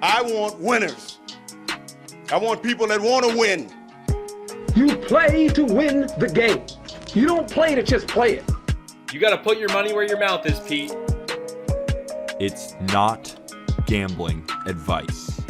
I want winners. I want people that want to win. You play to win the game. You don't play to just play it. You got to put your money where your mouth is, Pete. It's not gambling advice.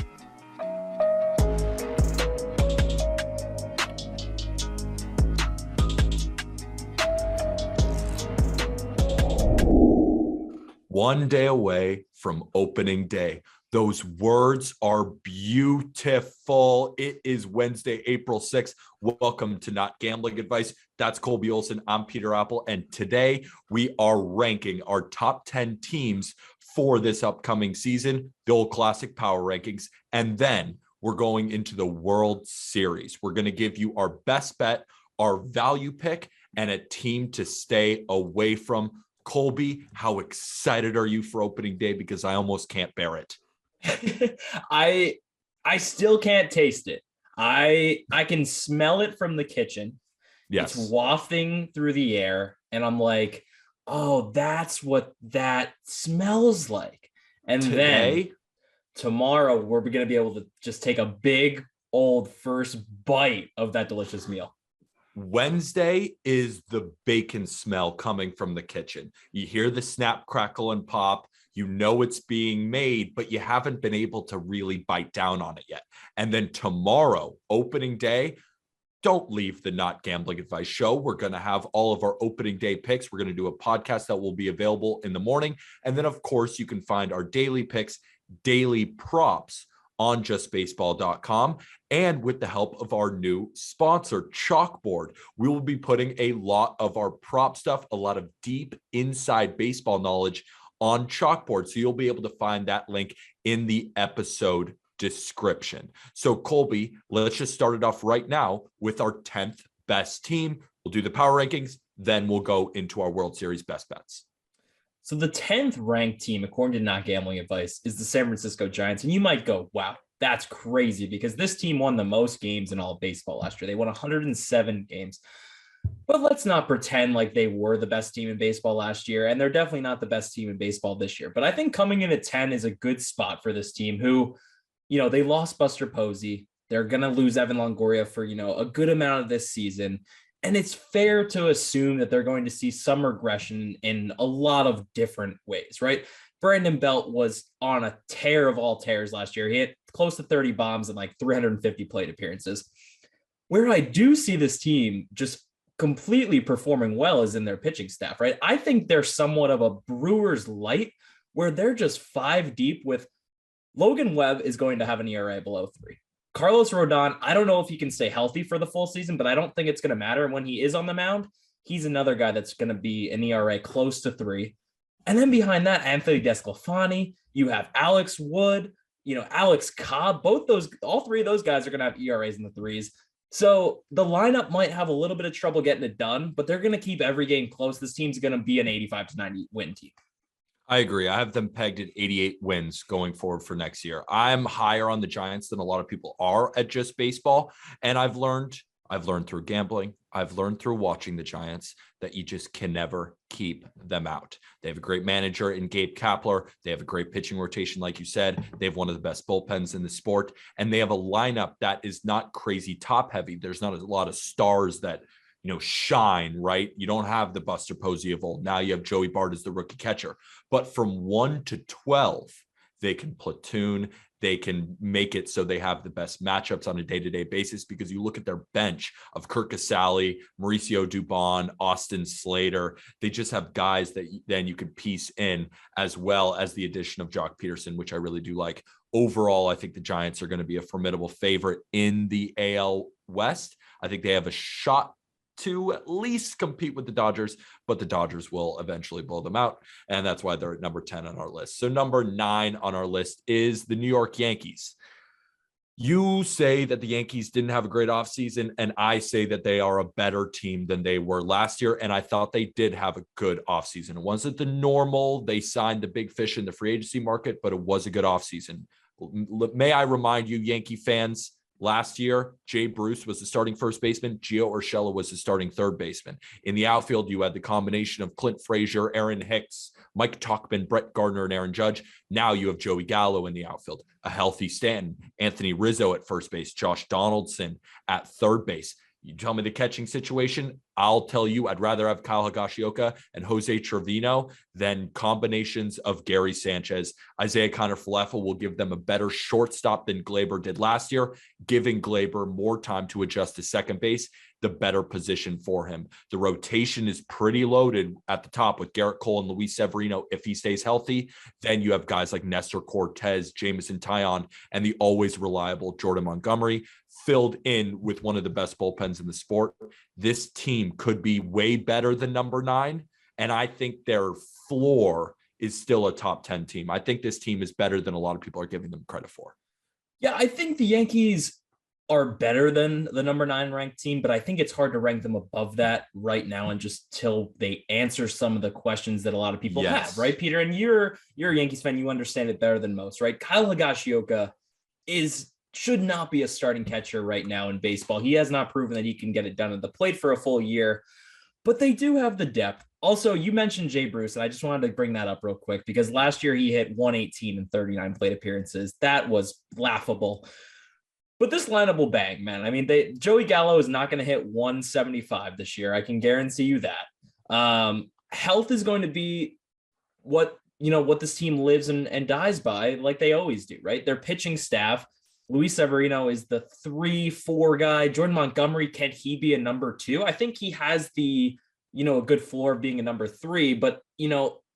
One day away from opening day. Those words are beautiful. It is Wednesday, April 6th. Welcome to Not Gambling Advice. That's Colby Olson. I'm Peter Apple. And today we are ranking our top 10 teams for this upcoming season, the old classic power rankings. And then we're going into the World Series. We're going to give you our best bet, our value pick, and a team to stay away from. Colby, how excited are you for opening day? Because I almost can't bear it. I still can't taste it. I can smell it from the kitchen. Yes. It's wafting through the air. And I'm like, oh, that's what that smells like. And then tomorrow we're going to be able to just take a big old first bite of that delicious meal. Wednesday is the bacon smell coming from the kitchen. You hear the snap, crackle, and pop. You know it's being made, but you haven't been able to really bite down on it yet. And then tomorrow, opening day, don't leave the Not Gambling Advice show. We're going to have all of our opening day picks. We're going to do a podcast that will be available in the morning. And then, of course, you can find our daily picks, daily props on justbaseball.com. And with the help of our new sponsor, Chalkboard, we will be putting a lot of our prop stuff, a lot of deep inside baseball knowledge on Chalkboard. So you'll be able to find that link in the episode description. So Colby, let's just start it off right now with our 10th best team. We'll do the power rankings, then we'll go into our World Series best bets. So the 10th ranked team, according to Not Gambling Advice, is the San Francisco Giants. And you might go, wow, that's crazy, because this team won the most games in all of baseball last year. They won 107 games. But let's not pretend like they were the best team in baseball last year. And they're definitely not the best team in baseball this year. But I think coming in at 10 is a good spot for this team who, they lost Buster Posey. They're going to lose Evan Longoria for, a good amount of this season. And it's fair to assume that they're going to see some regression in a lot of different ways, right? Brandon Belt was on a tear of all tears last year. He hit close to 30 bombs and like 350 plate appearances. Where I do see this team just completely performing well is in their pitching staff, right? I think they're somewhat of a Brewers light where they're just 5 deep with Logan Webb is going to have an ERA below 3. Carlos Rodon, I don't know if he can stay healthy for the full season, but I don't think it's going to matter. And when he is on the mound, he's another guy that's going to be an ERA close to 3. And then behind that, Anthony Desclafani, you have Alex Wood, Alex Cobb, all 3 of those guys are going to have ERAs in the 3s. So the lineup might have a little bit of trouble getting it done, but they're going to keep every game close. This team's going to be an 85-90 win team. I agree. I have them pegged at 88 wins going forward for next year. I'm higher on the Giants than a lot of people are at Just Baseball. And I've learned through gambling, I've learned through watching the Giants that you just can never keep them out. They have a great manager in Gabe Kapler. They have a great pitching rotation, like you said. They have one of the best bullpens in the sport. And they have a lineup that is not crazy top heavy. There's not a lot of stars that shine, right? You don't have the Buster Posey of old. Now you have Joey Bart as the rookie catcher. But from 1 to 12, they can platoon. They can make it so they have the best matchups on a day-to-day basis, because you look at their bench of Kirk Casale, Mauricio Dubon, Austin Slater. They just have guys that then you could piece in, as well as the addition of Jock Peterson, which I really do like. Overall, I think the Giants are going to be a formidable favorite in the AL West. I think they have a shot to at least compete with the Dodgers, but the Dodgers will eventually blow them out. And that's why they're at number 10 on our list. So number 9 on our list is the New York Yankees. You say that the Yankees didn't have a great offseason, and I say that they are a better team than they were last year. And I thought they did have a good offseason. It wasn't the normal. They signed the big fish in the free agency market, but it was a good offseason. May I remind you, Yankee fans, last year, Jay Bruce was the starting first baseman. Gio Urshela was the starting third baseman. In the outfield, you had the combination of Clint Frazier, Aaron Hicks, Mike Tauchman, Brett Gardner, and Aaron Judge. Now you have Joey Gallo in the outfield, a healthy Stanton, Anthony Rizzo at first base, Josh Donaldson at third base. You tell me the catching situation, I'll tell you I'd rather have Kyle Higashioka and Jose Trevino than combinations of Gary Sanchez. Isaiah Kiner-Falefa will give them a better shortstop than Glaber did last year, giving Glaber more time to adjust to second base, the better position for him. The rotation is pretty loaded at the top with Garrett Cole and Luis Severino if he stays healthy. Then you have guys like Nestor Cortez, Jameson Taillon, and the always reliable Jordan Montgomery, filled in with one of the best bullpens in the sport. This team could be way better than number 9, and I think their floor is still a top 10 team. I think this team is better than a lot of people are giving them credit for. Yeah, I think the Yankees are better than the number 9 ranked team, but I think it's hard to rank them above that right now and just till they answer some of the questions that a lot of people have, right, Peter? And you're a Yankees fan, you understand it better than most, right? Kyle Higashioka should not be a starting catcher right now in baseball. He has not proven that he can get it done at the plate for a full year, but they do have the depth. Also, you mentioned Jay Bruce, and I just wanted to bring that up real quick because last year he hit 118 in 39 plate appearances. That was laughable. But this lineup will bang, man. I mean, Joey Gallo is not going to hit 175 this year. I can guarantee you that. Health is going to be what this team lives and dies by, like they always do, right? Their pitching staff, Luis Severino is the 3-4 guy. Jordan Montgomery, can he be a number 2? I think he has a good floor of being a number 3, but,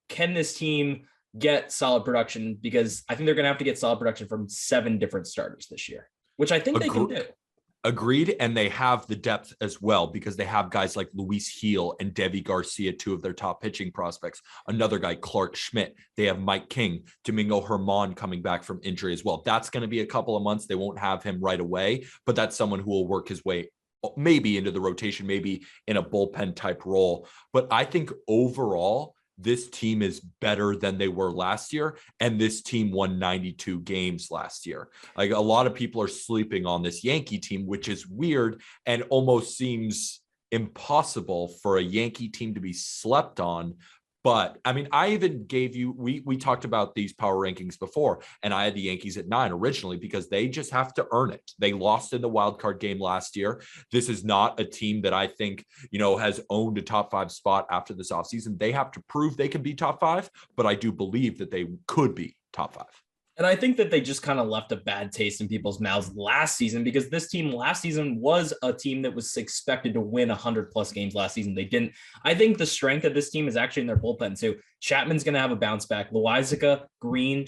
can this team get solid production? Because I think they're going to have to get solid production from 7 different starters this year, which I think they can do. Agreed. And they have the depth as well because they have guys like Luis Heel and Devi Garcia, 2 of their top pitching prospects. Another guy, Clark Schmidt. They have Mike King, Domingo Herman coming back from injury as well. That's going to be a couple of months. They won't have him right away, but that's someone who will work his way maybe into the rotation, maybe in a bullpen type role. But I think overall, this team is better than they were last year. And this team won 92 games last year. Like a lot of people are sleeping on this Yankee team, which is weird and almost seems impossible for a Yankee team to be slept on. But I mean, I even gave you, we talked about these power rankings before, and I had the Yankees at 9 originally because they just have to earn it. They lost in the wild card game last year. This is not a team that I think, has owned a top 5 spot after this offseason. They have to prove they can be top 5, but I do believe that they could be top 5. And I think that they just kind of left a bad taste in people's mouths last season because this team last season was a team that was expected to win 100+ games last season. They didn't. I think the strength of this team is actually in their bullpen too. Chapman's going to have a bounce back. Loizica, Green,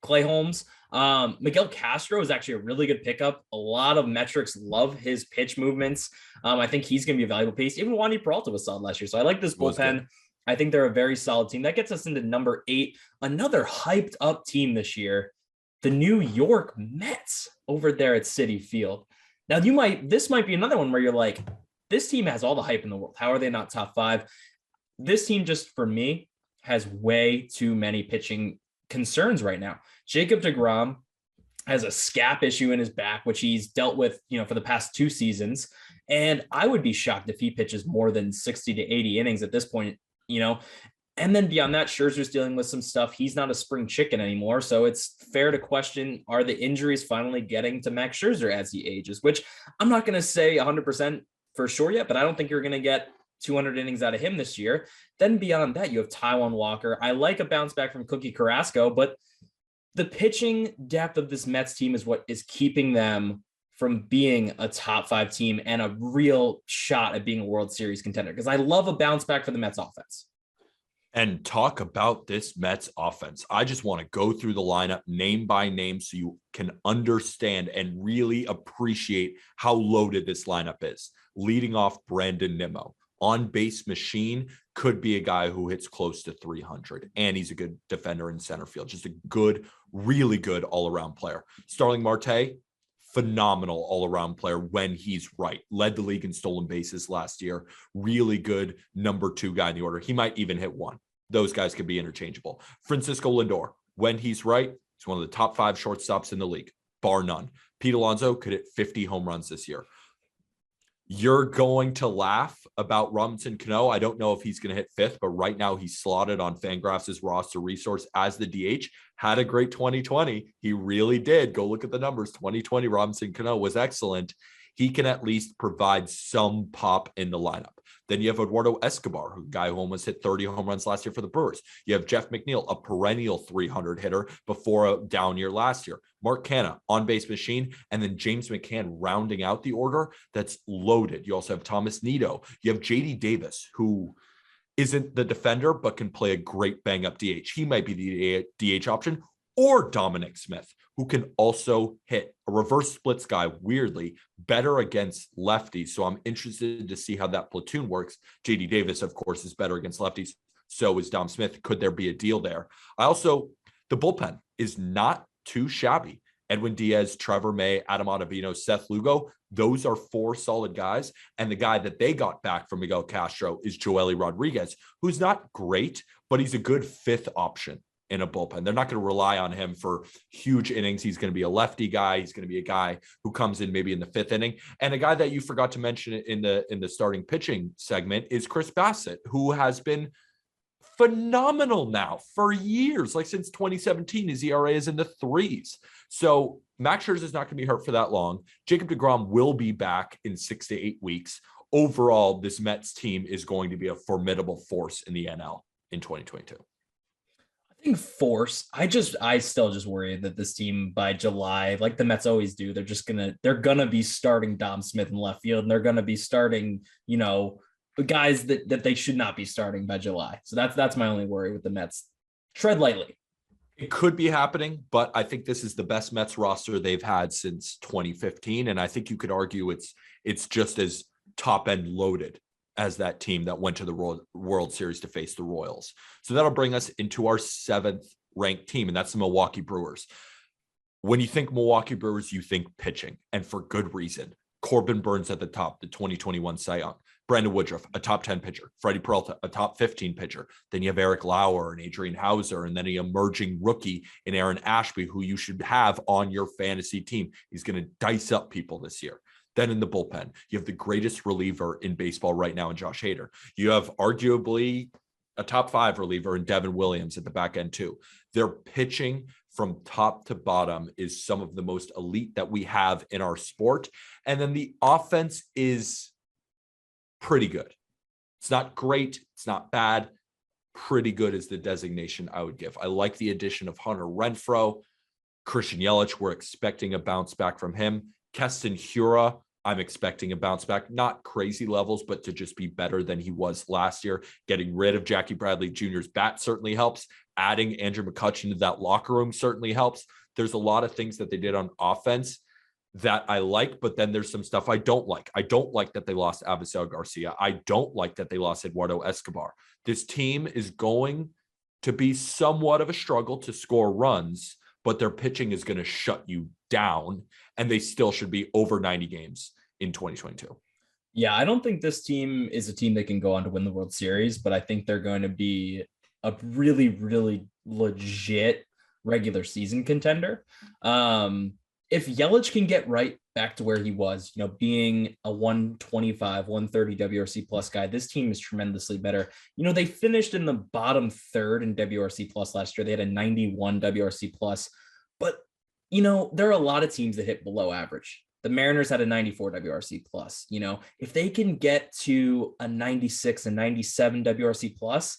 Clay Holmes. Miguel Castro is actually a really good pickup. A lot of metrics love his pitch movements. I think he's going to be a valuable piece. Even Wandy Peralta was solid last year. So I like this bullpen. I think they're a very solid team. That gets us into number 8, another hyped up team this year, the New York Mets over there at Citi Field. Now this might be another one where you're like, this team has all the hype in the world. How are they not top 5? This team just for me has way too many pitching concerns right now. Jacob deGrom has a scap issue in his back, which he's dealt with, for the past 2 seasons. And I would be shocked if he pitches more than 60 to 80 innings at this point. And then beyond that, Scherzer's dealing with some stuff. He's not a spring chicken anymore. So it's fair to question, are the injuries finally getting to Max Scherzer as he ages, which I'm not going to say 100% for sure yet, but I don't think you're going to get 200 innings out of him this year. Then beyond that, you have Taijuan Walker. I like a bounce back from Cookie Carrasco, but the pitching depth of this Mets team is what is keeping them from being a top 5 team and a real shot at being a World Series contender. Because I love a bounce back for the Mets offense. And talk about this Mets offense. I just want to go through the lineup name by name so you can understand and really appreciate how loaded this lineup is. Leading off, Brandon Nimmo. On base machine, could be a guy who hits close to 300. And he's a good defender in center field. Just a good, really good all-around player. Starling Marte, phenomenal all-around player when he's right. Led the league in stolen bases last year. Really good number 2 guy in the order. He might even hit 1. Those guys could be interchangeable. Francisco Lindor, when he's right, he's one of the top 5 shortstops in the league, bar none. Pete Alonso could hit 50 home runs this year. You're going to laugh about Robinson Cano. I don't know if he's going to hit fifth, but right now he's slotted on Fangraphs' roster resource as the DH. Had a great 2020. He really did. Go look at the numbers. 2020 Robinson Cano was excellent. He can at least provide some pop in the lineup. Then you have Eduardo Escobar, a guy who almost hit 30 home runs last year for the Brewers. You have Jeff McNeil, a perennial 300 hitter before a down year last year. Mark Canha, on-base machine, and then James McCann rounding out the order that's loaded. You also have Thomas Nido. You have J.D. Davis, who isn't the defender, but can play a great bang-up DH. He might be the DH option, or Dominic Smith, who can also hit a reverse splits guy, weirdly, better against lefties. So I'm interested to see how that platoon works. JD Davis, of course, is better against lefties. So is Dom Smith. Could there be a deal there? The bullpen is not too shabby. Edwin Diaz, Trevor May, Adam Ottavino, Seth Lugo. Those are four solid guys. And the guy that they got back from Miguel Castro is Joely Rodriguez, who's not great, but he's a good fifth option in a bullpen. They're not going to rely on him for huge innings. He's going to be a lefty guy. He's going to be a guy who comes in maybe in the fifth inning. And a guy that you forgot to mention in the starting pitching segment is Chris Bassett, who has been phenomenal now for years. Like since 2017, his ERA is in the threes. So Max Scherzer is not going to be hurt for that long. Jacob deGrom will be back in 6 to 8 weeks. Overall, this Mets team is going to be a formidable force in the NL in 2022. I think force. I still just worry that this team by July, like the Mets always do, they're gonna be starting Dom Smith in left field, and they're gonna be starting, the guys that they should not be starting by July. So that's my only worry with the Mets. Tread lightly. It could be happening, but I think this is the best Mets roster they've had since 2015, and I think you could argue it's just as top end loaded as that team that went to the World Series to face the Royals. So that'll bring us into our 7th ranked team, and that's the Milwaukee Brewers. When you think Milwaukee Brewers, you think pitching, and for good reason. Corbin Burns at the top, the 2021 Cy Young. Brandon Woodruff, a top 10 pitcher. Freddie Peralta, a top 15 pitcher. Then you have Eric Lauer and Adrian Hauser, and then an emerging rookie in Aaron Ashby, who you should have on your fantasy team. He's going to dice up people this year. Then in the bullpen, you have the greatest reliever in baseball right now in Josh Hader. You have arguably a top 5 reliever in Devin Williams at the back end too. Their pitching from top to bottom is some of the most elite that we have in our sport. And then the offense is pretty good. It's not great. It's not bad. Pretty good is the designation I would give. I like the addition of Hunter Renfroe. Christian Yelich, we're expecting a bounce back from him. Keston Hiura, I'm expecting a bounce back, not crazy levels, but to just be better than he was last year. Getting rid of Jackie Bradley Jr.'s bat certainly helps. Adding Andrew McCutchen to that locker room certainly helps. There's a lot of things that they did on offense that I like, but then there's some stuff I don't like. I don't like that they lost Avisail Garcia. I don't like that they lost Eduardo Escobar. This team is going to be somewhat of a struggle to score runs, but their pitching is going to shut you down, and they still should be over 90 games in 2022. Yeah, I don't think this team is a team that can go on to win the World Series, but I think they're going to be a really, really legit regular season contender. If Yelich can get right back to where he was, being a 125, 130 WRC plus guy, this team is tremendously better. They finished in the bottom third in WRC plus last year. They had a 91 WRC plus, but there are a lot of teams that hit below average. The Mariners had a 94 WRC plus. If they can get to a 96 and 97 WRC plus,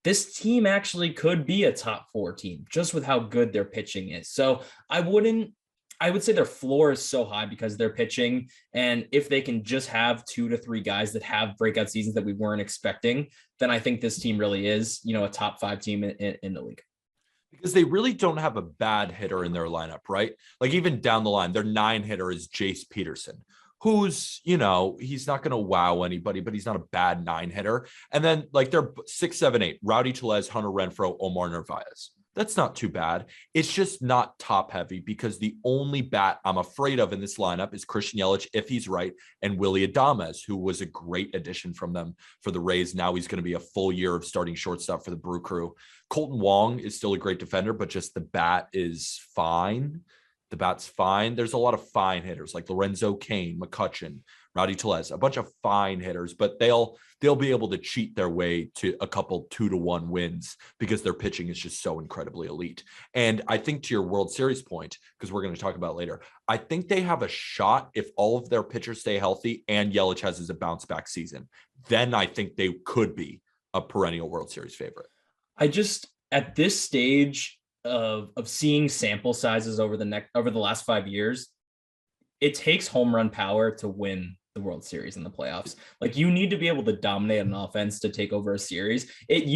this team actually could be a top 4 team just with how good their pitching is. So I would say their floor is so high because they're pitching. And if they can just have 2 to 3 guys that have breakout seasons that we weren't expecting, then I think this team really is, a top 5 team in the league. Because they really don't have a bad hitter in their lineup, right? Like even down the line, their 9 hitter is Jace Peterson, who's, he's not going to wow anybody, but he's not a bad 9 hitter. And then like they're 6, 7, 8, Rowdy Tellez, Hunter Renfroe, Omar Narvaez. That's not too bad. It's just not top heavy because the only bat I'm afraid of in this lineup is Christian Yelich, if he's right, and Willy Adames, who was a great addition from them for the Rays. Now he's going to be a full year of starting shortstop for the Brew Crew. Colton Wong is still a great defender, but just the bat is fine. The bat's fine. There's a lot of fine hitters like Lorenzo Cain, McCutchen, Rowdy Tellez, a bunch of fine hitters, but they'll be able to cheat their way to a couple 2-1 wins because their pitching is just so incredibly elite. And I think to your World Series point, because we're going to talk about later, I think they have a shot if all of their pitchers stay healthy and Yelich has a bounce back season. Then I think they could be a perennial World Series favorite. I just, at this stage of seeing sample sizes over the last 5 years, it takes home run power to win the World Series in the playoffs. Like, you need to be able to dominate an offense to take over a series. It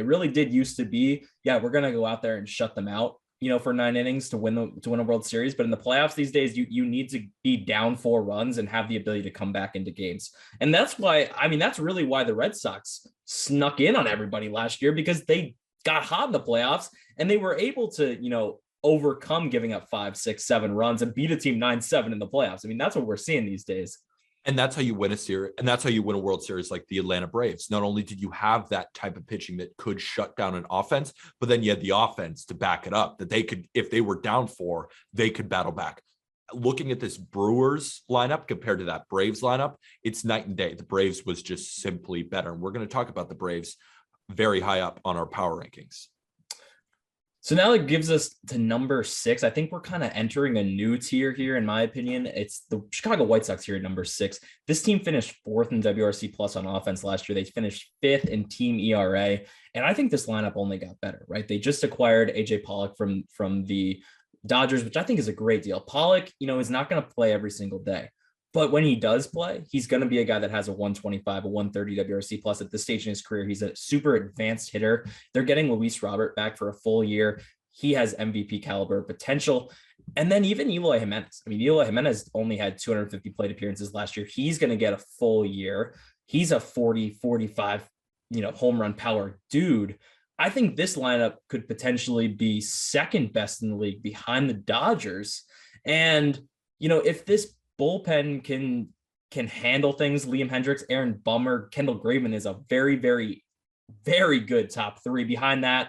really did used to be, yeah, we're going to go out there and shut them out, for 9 innings to win a World Series. But in the playoffs these days, you need to be down 4 runs and have the ability to come back into games. And that's really why the Red Sox snuck in on everybody last year, because they got hot in the playoffs and they were able to, overcome giving up 5, 6, 7 runs and beat a team 9-7 in the playoffs. I mean, that's what we're seeing these days. And that's how you win a series. And that's how you win a World Series like the Atlanta Braves. Not only did you have that type of pitching that could shut down an offense, but then you had the offense to back it up, that they could, if they were down 4, they could battle back. Looking at this Brewers lineup compared to that Braves lineup, it's night and day. The Braves was just simply better. And we're going to talk about the Braves very high up on our power rankings. So now it gives us to number 6. I think we're kind of entering a new tier here, in my opinion. It's the Chicago White Sox here at number 6. This team finished 4th in WRC plus on offense last year. They finished 5th in team ERA. And I think this lineup only got better, right? They just acquired AJ Pollock from the Dodgers, which I think is a great deal. Pollock, is not going to play every single day. But when he does play, he's going to be a guy that has a 125, a 130 WRC plus at this stage in his career. He's a super advanced hitter. They're getting Luis Robert back for a full year. He has MVP caliber potential. And then even Eloy Jimenez. I mean, Eloy Jimenez only had 250 plate appearances last year. He's going to get a full year. He's a 40, 45, home run power dude. I think this lineup could potentially be second best in the league behind the Dodgers. And, if this bullpen can handle things, Liam Hendricks, Aaron Bummer, Kendall Graveman is a very, very, very good top 3. Behind that,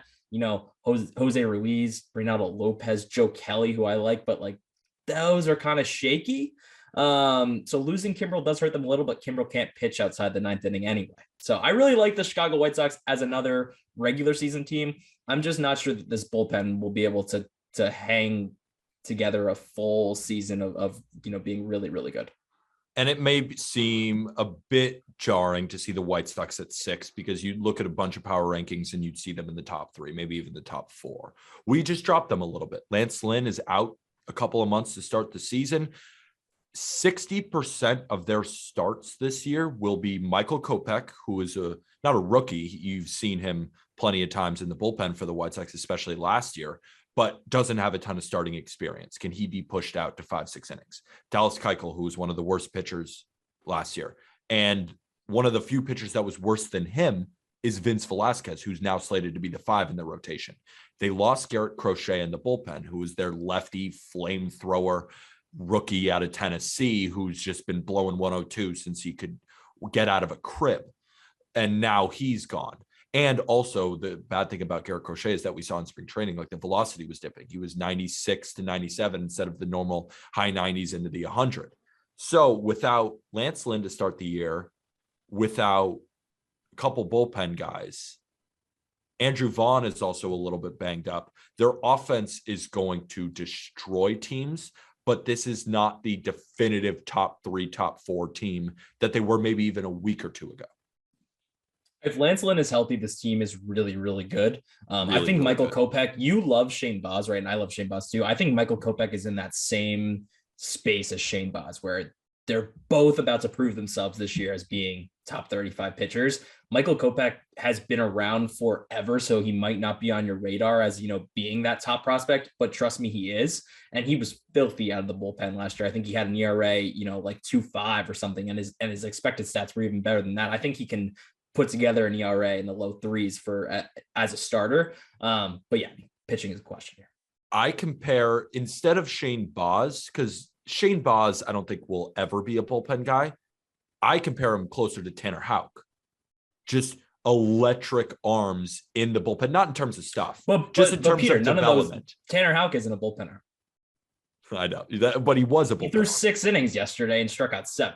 Jose Ruiz, Reynaldo Lopez, Joe Kelly, who I like, but those are kind of shaky. So losing Kimbrel does hurt them a little, but Kimbrel can't pitch outside the 9th inning anyway. So I really like the Chicago White Sox as another regular season team. I'm just not sure that this bullpen will be able to hang together a full season of being really, really good. And it may seem a bit jarring to see the White Sox at 6 because you look at a bunch of power rankings and you'd see them in the top 3, maybe even the top 4. We just dropped them a little bit. Lance Lynn is out a couple of months to start the season. 60% of their starts this year will be Michael Kopech, who is not a rookie. You've seen him plenty of times in the bullpen for the White Sox, especially last year, but doesn't have a ton of starting experience. Can he be pushed out to 5-6 innings? Dallas Keuchel, who was one of the worst pitchers last year. And one of the few pitchers that was worse than him is Vince Velasquez, who's now slated to be the 5 in the rotation. They lost Garrett Crochet in the bullpen, who was their lefty flamethrower rookie out of Tennessee, who's just been blowing 102 since he could get out of a crib. And now he's gone. And also the bad thing about Garrett Crochet is that we saw in spring training, the velocity was dipping. He was 96 to 97 instead of the normal high 90s into the 100. So without Lance Lynn to start the year, without a couple bullpen guys, Andrew Vaughn is also a little bit banged up. Their offense is going to destroy teams, but this is not the definitive top 3, top 4 team that they were maybe even a week or 2 ago. If Lance Lynn is healthy, this team is really, really good. I think really Michael good. Kopech, you love Shane Baz, right? And I love Shane Baz too. I think Michael Kopech is in that same space as Shane Baz, where they're both about to prove themselves this year as being top 35 pitchers. Michael Kopech has been around forever, so he might not be on your radar as, being that top prospect, but trust me, he is. And he was filthy out of the bullpen last year. I think he had an ERA, 2.5 or something, and his expected stats were even better than that. I think he can put together an ERA in the low 3s as a starter. But yeah, pitching is a question here. I compare, instead of Shane Baz, because Shane Baz, I don't think will ever be a bullpen guy. I compare him closer to Tanner Houck. Just electric arms in the bullpen, not in terms of stuff, but in terms Peter, of none development. Of those, Tanner Houck isn't a bullpenner. I know that, but he was a bullpenner. He threw 6 innings yesterday and struck out 7.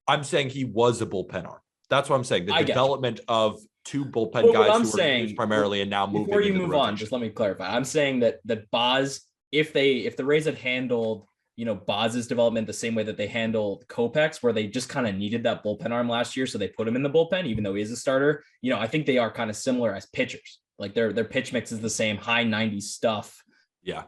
I'm saying he was a bullpen arm. That's what I'm saying. The I get you. development of two bullpen But what guys I'm who are saying, used primarily and now moving before you into the move on, rotation. just let me clarify. I'm saying that Boz, if the Rays had handled, Boz's development the same way that they handled Kopech's, where they just kind of needed that bullpen arm last year, so they put him in the bullpen, even though he is a starter. I think they are kind of similar as pitchers. Like their pitch mix is the same, high 90s stuff. Yeah,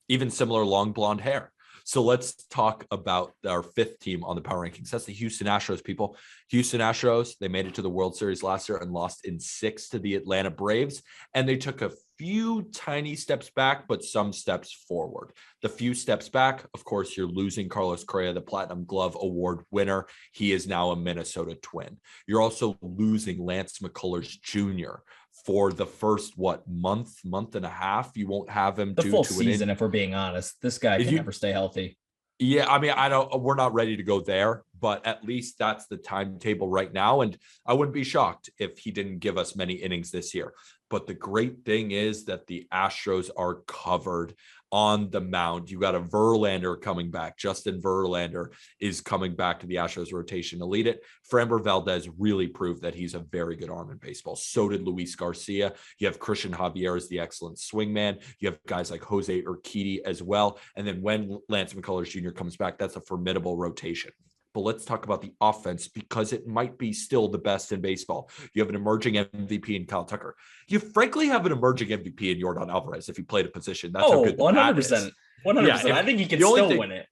even similar long blonde hair. So let's talk about our fifth team on the power rankings. That's the Houston Astros, people. Houston Astros, they made it to the World Series last year and lost in 6 to the Atlanta Braves. And they took a few tiny steps back, but some steps forward. The few steps back, of course, you're losing Carlos Correa, the Platinum Glove Award winner. He is now a Minnesota Twin. You're also losing Lance McCullers Jr. for the first, month and a half. You won't have him the full season, if we're being honest. This guy can never stay healthy. Yeah, I mean, we're not ready to go there, but at least that's the timetable right now. And I wouldn't be shocked if he didn't give us many innings this year. But the great thing is that the Astros are covered on the mound. You got a Verlander coming back. Justin Verlander is coming back to the Astros rotation to lead it. Framber Valdez really proved that he's a very good arm in baseball. So did Luis Garcia. You have Christian Javier as the excellent swingman. You have guys like Jose Urquidy as well. And then when Lance McCullers Jr. comes back, that's a formidable rotation. But let's talk about the offense, because it might be still the best in baseball. You have an emerging MVP in Kyle Tucker. You frankly have an emerging MVP in Yordan Alvarez if he played a position. That's how good the 100%. 100%. Yeah, I think he can still win it.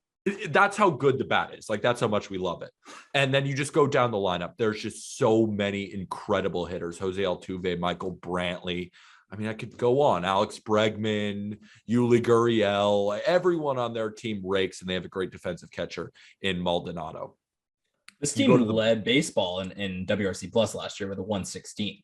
That's how good the bat is. Like, that's how much we love it. And then you just go down the lineup. There's just so many incredible hitters. Jose Altuve, Michael Brantley. I mean, I could go on. Alex Bregman, Yuli Gurriel, everyone on their team rakes, and they have a great defensive catcher in Maldonado. This team led baseball in WRC Plus last year with a 116.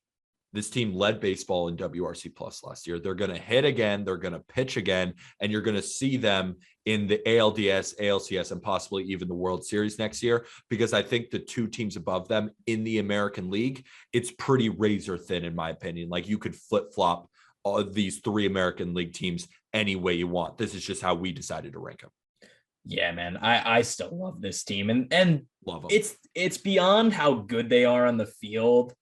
This team led baseball in WRC Plus last year. They're going to hit again. They're going to pitch again. And you're going to see them in the ALDS, ALCS, and possibly even the World Series next year, because I think the two teams above them in the American League, it's pretty razor thin, in my opinion. Like, you could flip-flop all these 3 American League teams any way you want. This is just how we decided to rank them. Yeah, man, I still love this team. And love them. It's beyond how good they are on the field.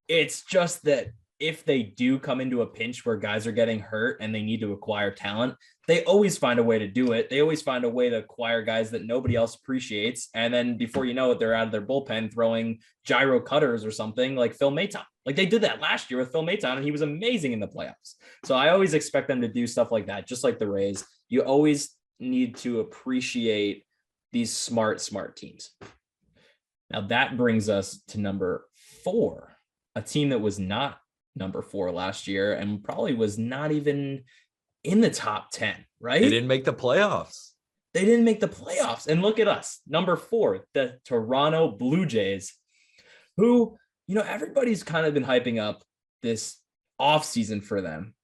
It's just that if they do come into a pinch where guys are getting hurt and they need to acquire talent, they always find a way to do it. They always find a way to acquire guys that nobody else appreciates. And then before you know it, they're out of their bullpen throwing gyro cutters or something like Phil Maton. Like, they did that last year with Phil Maton, and he was amazing in the playoffs. So I always expect them to do stuff like that, just like the Rays. You always need to appreciate these smart teams. Now that brings us to number 4, a team that was not number 4 last year and probably was not even in the top 10, right? They didn't make the playoffs. And look at us, number 4, the Toronto Blue Jays, who, everybody's kind of been hyping up this offseason for them,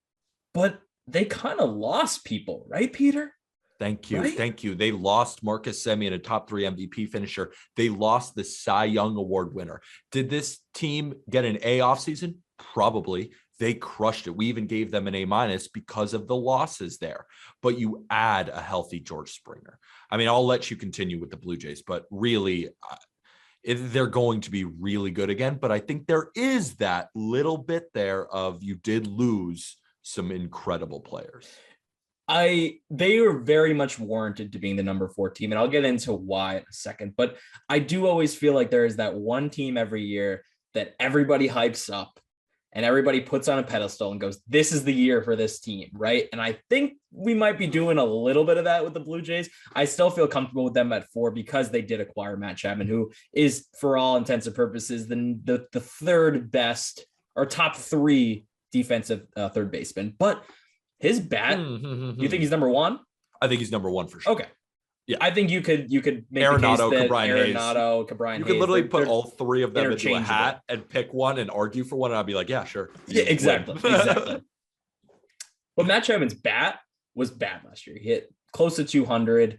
but they kind of lost people, right, Peter? Thank you. Right? Thank you. They lost Marcus Semien, a top 3 MVP finisher. They lost the Cy Young Award winner. Did this team get an A offseason? Probably. They crushed it. We even gave them an A- because of the losses there. But you add a healthy George Springer. I mean, I'll let you continue with the Blue Jays, but really, they're going to be really good again. But I think there is that little bit there of, you did lose some incredible players. They are very much warranted to being the number 4 team, and I'll get into why in a second. But I do always feel like there is that one team every year that everybody hypes up and everybody puts on a pedestal and goes, this is the year for this team, right? And I think we might be doing a little bit of that with the Blue Jays. I still feel comfortable with them at 4 because they did acquire Matt Chapman, who is, for all intents and purposes, the third best or top 3 defensive third baseman. But his bat, you think he's number 1? I think he's number 1 for sure. Okay. Yeah. I think you could make Arenado, the case that Arenado, Cabrine Hayes. You could literally put all 3 of them into a hat and pick one and argue for one, and I'd be like, yeah, sure. Yeah, exactly. But Matt Chapman's bat was bad last year. He hit close to 200.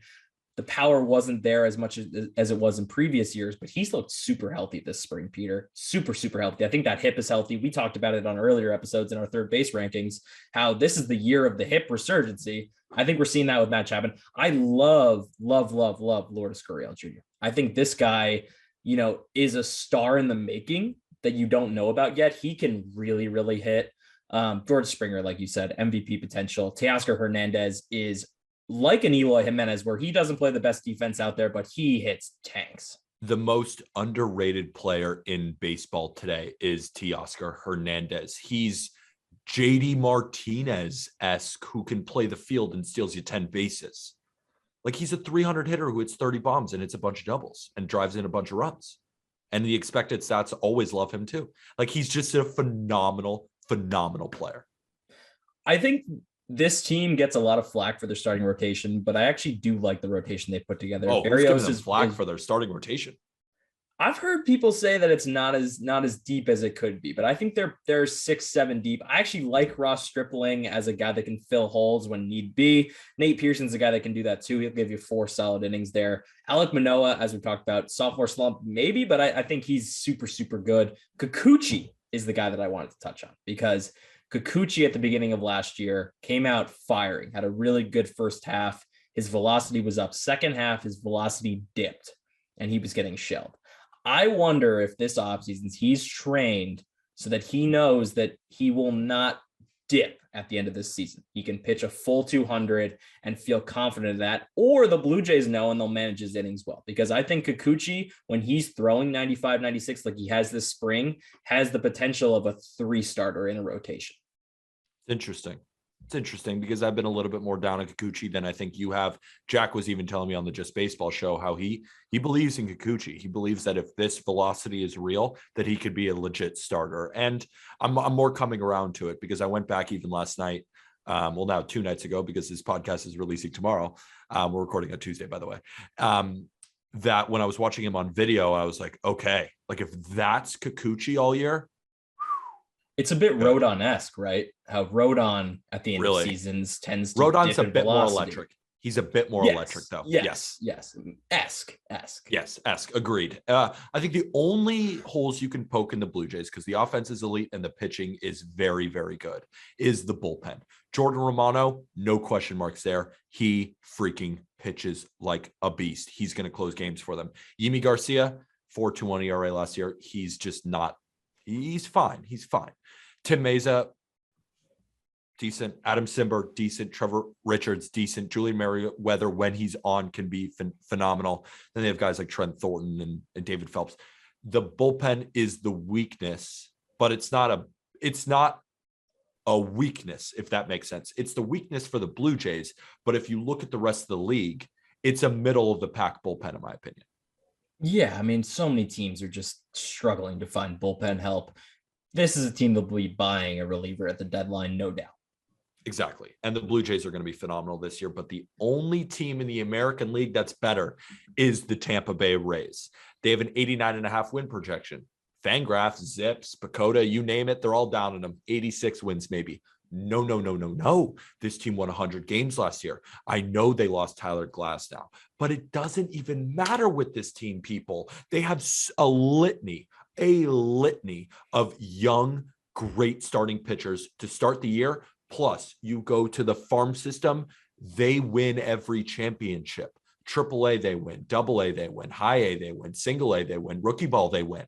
The power wasn't there as much as it was in previous years, but he's looked super healthy this spring, Peter. Super, super healthy. I think that hip is healthy. We talked about it on earlier episodes in our third base rankings, how this is the year of the hip resurgency. I think we're seeing that with Matt Chapman. I love Lourdes Gurriel Jr. I think this guy is a star in the making that you don't know about yet. He can really, really hit. George Springer, like you said, MVP potential. Teoscar Hernandez is like an Eloy Jimenez, where he doesn't play the best defense out there, but he hits tanks. The most underrated player in baseball today is Teoscar Hernandez. He's JD Martinez-esque, who can play the field and steals you 10 bases. Like, he's a 300 hitter who hits 30 bombs and hits a bunch of doubles and drives in a bunch of runs. And the expected stats always love him too. Like, he's just a phenomenal player. I think this team gets a lot of flack for their starting rotation, but I actually do like the rotation they put together. Oh, who's giving them flack for their starting rotation? I've heard people say that it's not as deep as it could be, but I think they're 6-7 deep. I actually like Ross Stripling as a guy that can fill holes when need be. Nate Pearson's a guy that can do that too. He'll give you 4 solid innings there. Alek Manoah, as we talked about, sophomore slump maybe, but I think he's super, super good. Kikuchi is the guy that I wanted to touch on, because Kikuchi at the beginning of last year came out firing, had a really good first half. His velocity was up. Second half, his velocity dipped, and he was getting shelled. I wonder if this offseason he's trained so that he knows that he will not dip at the end of this season. He can pitch a full 200 and feel confident in that, or the Blue Jays know and they'll manage his innings well. Because I think Kikuchi, when he's throwing 95, 96 like he has this spring, has the potential of a 3-starter in a rotation. It's interesting because I've been a little bit more down on Kikuchi than I think you have. Jack was even telling me on the Just Baseball show how he believes in Kikuchi. He believes that if this velocity is real, that he could be a legit starter. And I'm more coming around to it, because I went back even last night. Well, now 2 nights ago, because this podcast is releasing tomorrow. We're recording on Tuesday, by the way. That when I was watching him on video, I was like, okay, like if that's Kikuchi all year. It's a bit Rodon-esque, right? How Rodon at the end of seasons tends to Rodon's dip a bit velocity. more electric. He's a bit more electric, though. Yes. Esque. Yes, agreed. I think the only holes you can poke in the Blue Jays, because the offense is elite and the pitching is very, very good, is the bullpen. Jordan Romano, no question marks there. He freaking pitches like a beast. He's going to close games for them. Yimi Garcia, 4.21 ERA last year. He's just not. He's fine. Tim Meza, decent. Adam Simber, decent. Trevor Richards, decent. Julian Merriweather, when he's on, can be phenomenal. Then they have guys like Trent Thornton and David Phelps. The bullpen is the weakness, but it's not a weakness, if that makes sense. It's the weakness for the Blue Jays, but if you look at the rest of the league, it's a middle of the pack bullpen, in my opinion. Yeah, I mean, so many teams are just struggling to find bullpen help. This is a team that will be buying a reliever at the deadline, no doubt. Exactly. And the Blue Jays are going to be phenomenal this year, but the only team in the American League that's better is the Tampa Bay Rays. They have an 89.5 win projection. Fangraphs, Zips, Pacoda, you name it, they're all down in them. 86 wins maybe. No. This team won 100 games last year. I know they lost Tyler Glasnow, but it doesn't even matter with this team, people. They have a litany of young, great starting pitchers to start the year. Plus, you go to the farm system, they win every championship. AAA, they win. AA, they win. High A, they win. Single A, they win. Rookie ball, they win.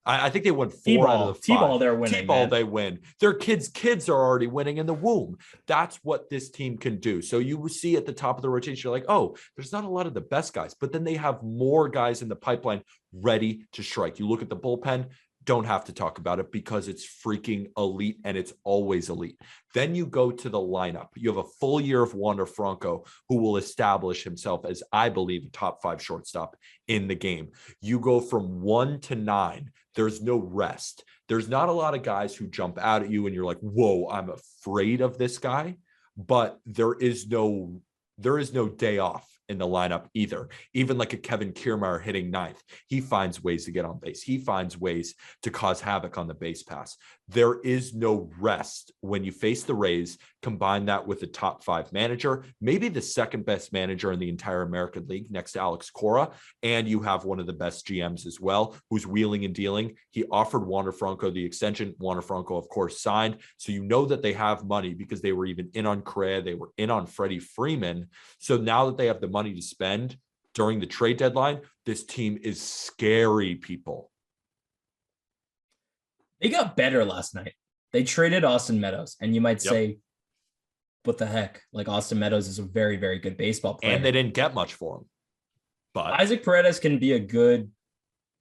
I think they won 4 out of the 5. T-ball, they're winning. T-ball, they win. Their kids are already winning in the womb. That's what this team can do. So you see at the top of the rotation, you're like, oh, there's not a lot of the best guys, but then they have more guys in the pipeline ready to strike. You look at the bullpen, don't have to talk about it because it's freaking elite and it's always elite. Then you go to the lineup. You have a full year of Wander Franco, who will establish himself as, I believe, a top 5 shortstop in the game. You go from 1 to 9. There's no rest. There's not a lot of guys who jump out at you and you're like, whoa, I'm afraid of this guy. But there is no day off in the lineup either. Even like a Kevin Kiermaier hitting 9th, he finds ways to get on base. He finds ways to cause havoc on the base pass. There is no rest when you face the Rays. Combine that with the top 5 manager, maybe the second best manager in the entire American League next to Alex Cora, and you have one of the best GMs as well, who's wheeling and dealing. He offered Wander Franco the extension. Wander Franco, of course, signed. So you know that they have money because they were even in on Correa. They were in on Freddie Freeman. So now that they have the money to spend, during the trade deadline, this team is scary, people. They got better last night. They traded Austin Meadows, and you might say, what the heck? Like, Austin Meadows is a very, very good baseball player. And they didn't get much for him. But Isaac Paredes can be a good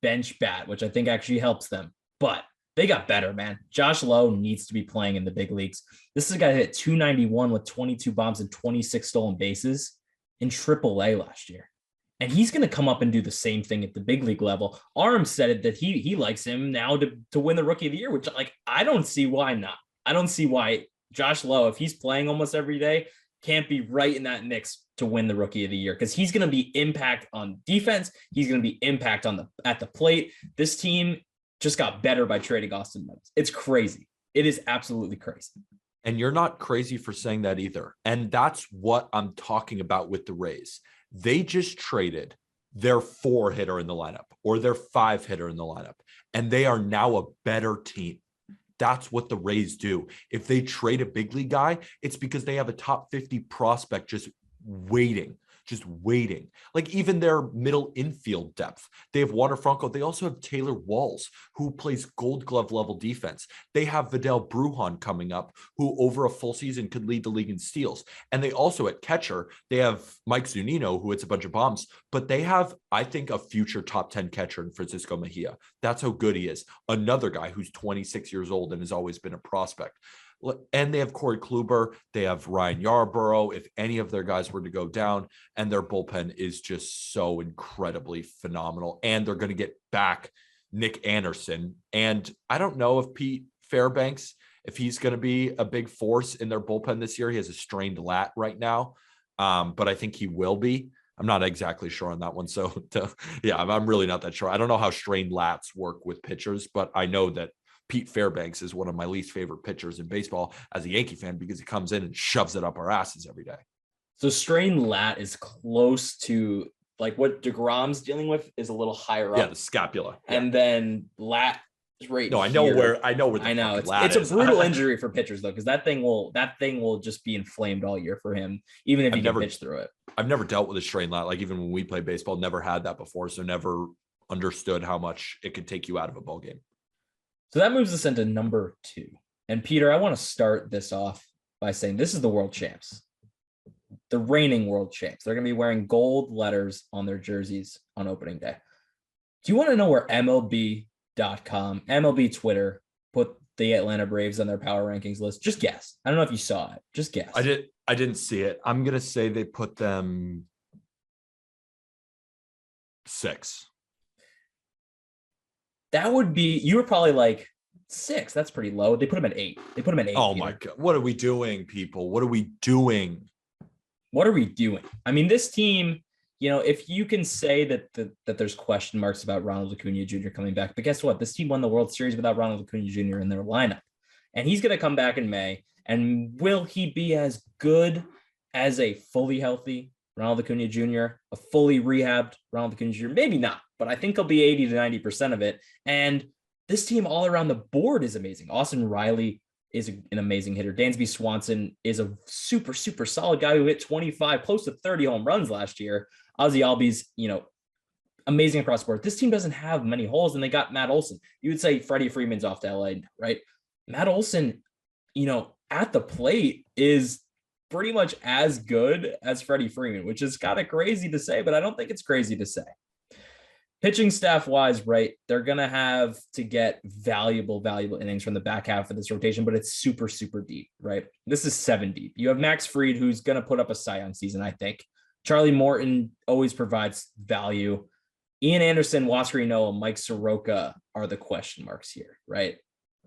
bench bat, which I think actually helps them. But they got better, man. Josh Lowe needs to be playing in the big leagues. This is a guy that hit 291 with 22 bombs and 26 stolen bases in AAA last year. And he's going to come up and do the same thing at the big league level. Arm said it that he likes him now to win the Rookie of the Year, which, like, I don't see why not. I don't see why Josh Lowe, if he's playing almost every day, can't be right in that mix to win the Rookie of the Year, because he's going to be impact on defense. He's going to be impact at the plate. This team just got better by trading Austin Meadows. It's crazy. It is absolutely crazy. And you're not crazy for saying that either. And that's what I'm talking about with the Rays. They just traded their 4-hitter in the lineup or their 5-hitter in the lineup, and they are now a better team. That's what the Rays do. If they trade a big league guy, it's because they have a top 50 prospect just waiting. Like, even their middle infield depth. They have Water Franco. They also have Taylor Walls, who plays Gold Glove level defense. They have Vidal Brujan coming up, who over a full season could lead the league in steals. And they also, at catcher, they have Mike Zunino, who hits a bunch of bombs. But they have, I think, a future top 10 catcher in Francisco Mejia. That's how good he is. Another guy who's 26 years old and has always been a prospect. And they have Corey Kluber. They have Ryan Yarborough, if any of their guys were to go down. And their bullpen is just so incredibly phenomenal. And they're going to get back Nick Anderson. And I don't know if Pete Fairbanks, if he's going to be a big force in their bullpen this year. He has a strained lat right now, but I think he will be. I'm not exactly sure on that one. So, I'm really not that sure. I don't know how strained lats work with pitchers, but I know that Pete Fairbanks is one of my least favorite pitchers in baseball as a Yankee fan, because he comes in and shoves it up our asses every day. So strained lat is close to, like, what DeGrom's dealing with is a little higher up. Yeah, the scapula. And then lat is right. No, here. I know where the it's a brutal injury for pitchers, though, because that thing will just be inflamed all year for him, even if he can pitch through it. I've never dealt with a strained lat. Like, even when we play baseball, never had that before. So never understood how much it could take you out of a ball game. So that moves us into number 2. And Peter, I want to start this off by saying this is the world champs, the reigning world champs. They're going to be wearing gold letters on their jerseys on opening day. Do you want to know where MLB.com, MLB Twitter put the Atlanta Braves on their power rankings list? Just guess. I don't know if you saw it. Just guess. I didn't see it. I'm going to say they put them 6. That would be, you were probably like 6. That's pretty low. They put him at 8. Oh, Peter. My God. What are we doing, people? What are we doing? I mean, this team, if you can say that there's question marks about Ronald Acuna Jr. coming back, but guess what? This team won the World Series without Ronald Acuna Jr. in their lineup. And he's going to come back in May. And will he be as good as a fully healthy Ronald Acuna Jr., a fully rehabbed Ronald Acuna Jr.? Maybe not, but I think he'll be 80 to 90% of it. And this team all around the board is amazing. Austin Riley is an amazing hitter. Dansby Swanson is a super, super solid guy who hit 25, close to 30 home runs last year. Ozzie Albies, amazing across the board. This team doesn't have many holes, and they got Matt Olson. You would say Freddie Freeman's off to LA, right? Matt Olson, at the plate is pretty much as good as Freddie Freeman, which is kind of crazy to say, but I don't think it's crazy to say. Pitching staff wise, right, they're going to have to get valuable innings from the back half of this rotation, but it's super, super deep, right? This is 7 deep. You have Max Fried, who's going to put up a Cy Young season, I think. Charlie Morton always provides value. Ian Anderson, Huascar Ynoa, Mike Soroka are the question marks here, right?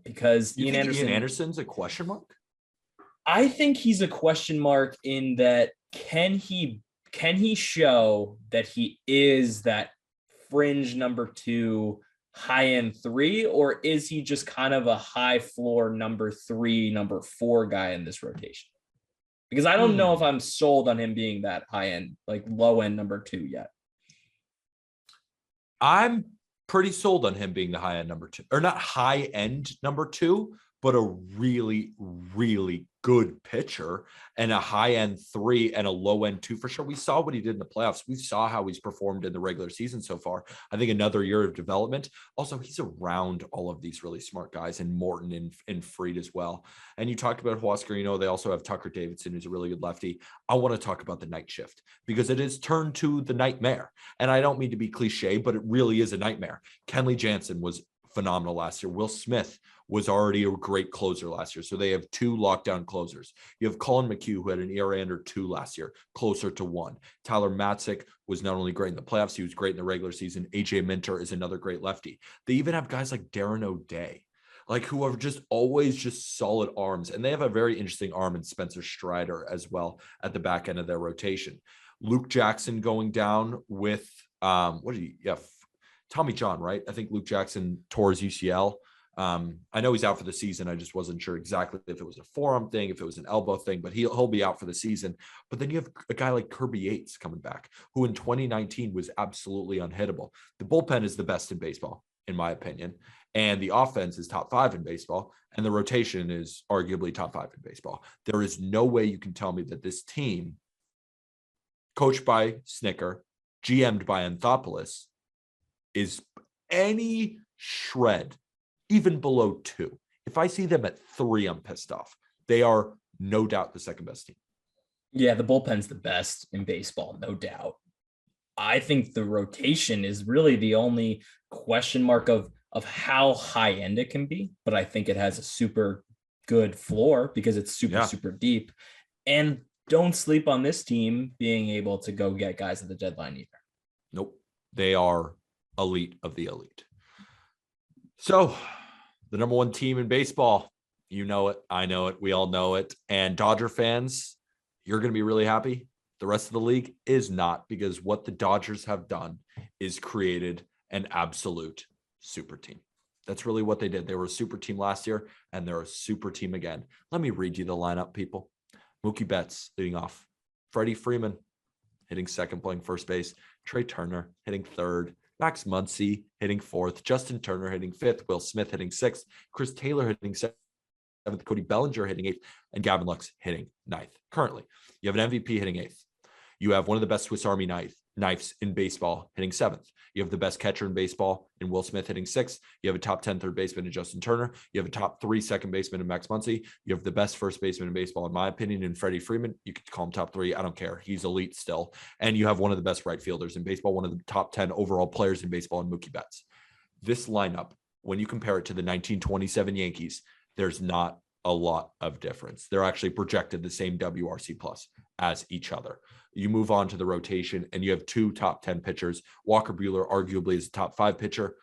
Because Ian Anderson's a question mark? I think he's a question mark in that can he show that he is that fringe number 2, high end 3, or is he just kind of a high floor number 3, number 4 guy in this rotation? Because I don't know if I'm sold on him being that high end, like low end number 2 yet. I'm pretty sold on him being the high end number 2, or not high end number 2, but a really, really good pitcher and a high-end 3 and a low-end 2 for sure. We saw what he did in the playoffs. We saw how he's performed in the regular season so far. I think another year of development. Also, he's around all of these really smart guys, and Morton and Fried as well. And you talked about Huascarino. They also have Tucker Davidson, who's a really good lefty. I want to talk about the night shift because it has turned to the nightmare. And I don't mean to be cliche, but it really is a nightmare. Kenley Jansen was phenomenal last year. Will Smith was already a great closer last year. So they have 2 lockdown closers. You have Colin McHugh, who had an ERA under 2 last year, closer to 1. Tyler Matzik was not only great in the playoffs, he was great in the regular season. AJ Minter is another great lefty. They even have guys like Darren O'Day, like who are just always just solid arms. And they have a very interesting arm in Spencer Strider as well at the back end of their rotation. Luke Jackson going down with, Tommy John, right? I think Luke Jackson tore his UCL. I know he's out for the season. I just wasn't sure exactly if it was a forearm thing, if it was an elbow thing, but he'll be out for the season. But then you have a guy like Kirby Yates coming back, who in 2019 was absolutely unhittable. The bullpen is the best in baseball, in my opinion. And the offense is top 5 in baseball. And the rotation is arguably top 5 in baseball. There is no way you can tell me that this team, coached by Snicker, GM'd by Anthopoulos, is any shred even below 2. If I see them at 3, I'm pissed off. They are no doubt the second best team. Yeah, the bullpen's the best in baseball, no doubt. I think the rotation is really the only question mark of how high end it can be, but I think it has a super good floor because it's super deep. And don't sleep on this team being able to go get guys at the deadline either. Nope. They are elite of the elite. So the number 1 team in baseball, you know it, I know it, we all know it. And Dodger fans, you're going to be really happy. The rest of the league is not, because what the Dodgers have done is created an absolute super team. That's really what they did. They were a super team last year, and they're a super team again. Let me read you the lineup, people. Mookie Betts leading off. Freddie Freeman hitting second, playing first base. Trey Turner hitting third. Max Muncy hitting fourth, Justin Turner hitting fifth, Will Smith hitting sixth, Chris Taylor hitting seventh, Cody Bellinger hitting eighth, and Gavin Lux hitting ninth. Currently, you have an MVP hitting eighth. You have one of the best Swiss Army knives in baseball hitting seventh. You have the best catcher in baseball in Will Smith hitting sixth. You have a top 10 third baseman in Justin Turner. You have a top 3 second baseman in Max Muncy. You have the best first baseman in baseball, in my opinion, in Freddie Freeman. You could call him top 3. I don't care. He's elite still. And you have one of the best right fielders in baseball, one of the top 10 overall players in baseball in Mookie Betts. This lineup, when you compare it to the 1927 Yankees, there's not a lot of difference. They're actually projected the same WRC plus as each other. You move on to the rotation and you have 2 top 10 pitchers. Walker Buehler arguably is a top 5 pitcher.